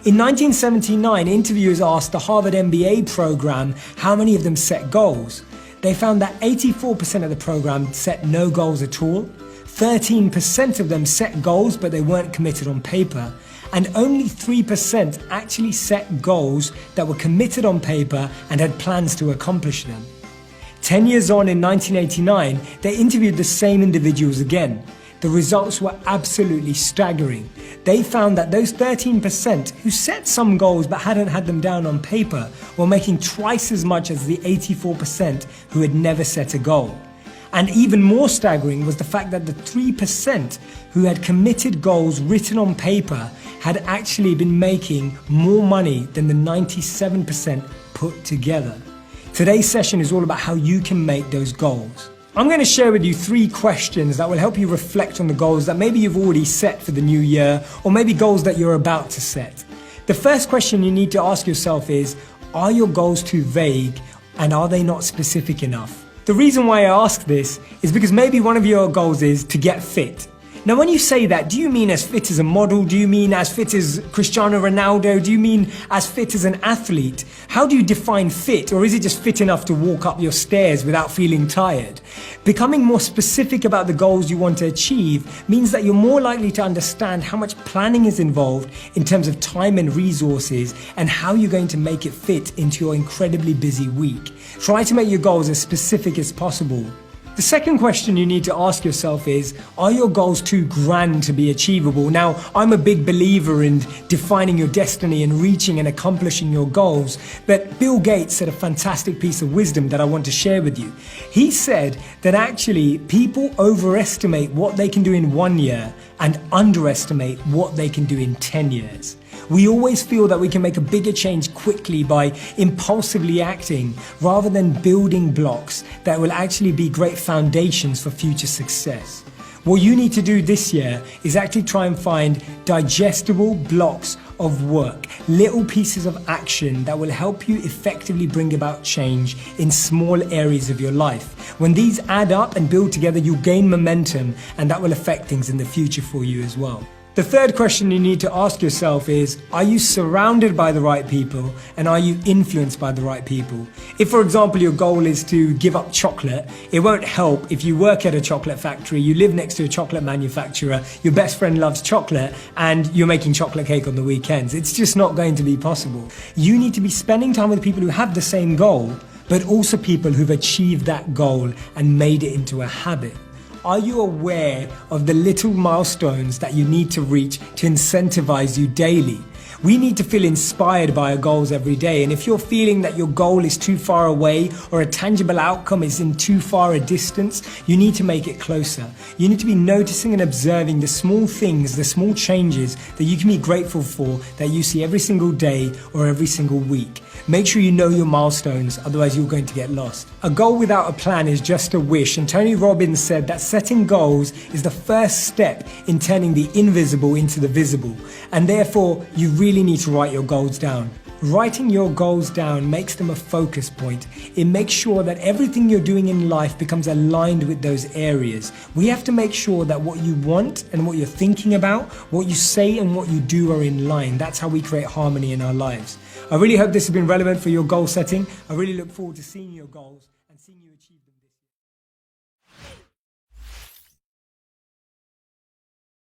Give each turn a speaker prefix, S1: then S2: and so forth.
S1: In 1979, interviewers asked the Harvard MBA program how many of them set goals. They found that 84% of the program set no goals at all, 13% of them set goals but they weren't committed on paper, and only 3% actually set goals that were committed on paper and had plans to accomplish them. 10 years on, in 1989, they interviewed the same individuals again. The results were absolutely staggering. They found that those 13% who set some goals but hadn't had them down on paper were making twice as much as the 84% who had never set a goal. And even more staggering was the fact that the 3% who had committed goals written on paper had actually been making more money than the 97% put together. Today's session is all about how you can make those goals. I'm going to share with you 3 questions that will help you reflect on the goals that maybe you've already set for the new year, or maybe goals that you're about to set. The first question you need to ask yourself is, are your goals too vague and are they not specific enough? The reason why I ask this is because maybe one of your goals is to get fit. Now, when you say that, do you mean as fit as a model? Do you mean as fit as Cristiano Ronaldo? Do you mean as fit as an athlete? How do you define fit? Or is it just fit enough to walk up your stairs without feeling tired? Becoming more specific about the goals you want to achieve means that you're more likely to understand how much planning is involved in terms of time and resources and how you're going to make it fit into your incredibly busy week. Try to make your goals as specific as possible. The second question you need to ask yourself is, are your goals too grand to be achievable? Now, I'm a big believer in defining your destiny and reaching and accomplishing your goals, but Bill Gates said a fantastic piece of wisdom that I want to share with you. He said that actually people overestimate what they can do in 1 year and underestimate what they can do in 10 years. We always feel that we can make a bigger change quickly by impulsively acting rather than building blocks that will actually be great foundations for future success. What you need to do this year is actually try and find digestible blocks of work, little pieces of action that will help you effectively bring about change in small areas of your life. When these add up and build together, you'll gain momentum, and that will affect things in the future for you as well. The third question you need to ask yourself is, are you surrounded by the right people and are you influenced by the right people? If, for example, your goal is to give up chocolate, it won't help if you work at a chocolate factory, you live next to a chocolate manufacturer, your best friend loves chocolate, and you're making chocolate cake on the weekends. It's just not going to be possible. You need to be spending time with people who have the same goal, but also people who've achieved that goal and made it into a habit. Are you aware of the little milestones that you need to reach to incentivize you daily? We need to feel inspired by our goals every day, and if you're feeling that your goal is too far away or a tangible outcome is in too far a distance, you need to make it closer. You need to be noticing and observing the small things, the small changes that you can be grateful for that you see every single day or every single week. Make sure you know your milestones, otherwise you're going to get lost. A goal without a plan is just a wish, and Tony Robbins said that setting goals is the first step in turning the invisible into the visible, and therefore you really need to write your goals down. Writing your goals down makes them a focus point. It makes sure that everything you're doing in life becomes aligned with those areas. We have to make sure that what you want and what you're thinking about, what you say and what you do are in line. That's how we create harmony in our lives. I really hope this has been relevant for your goal setting. I really look forward to seeing your goals.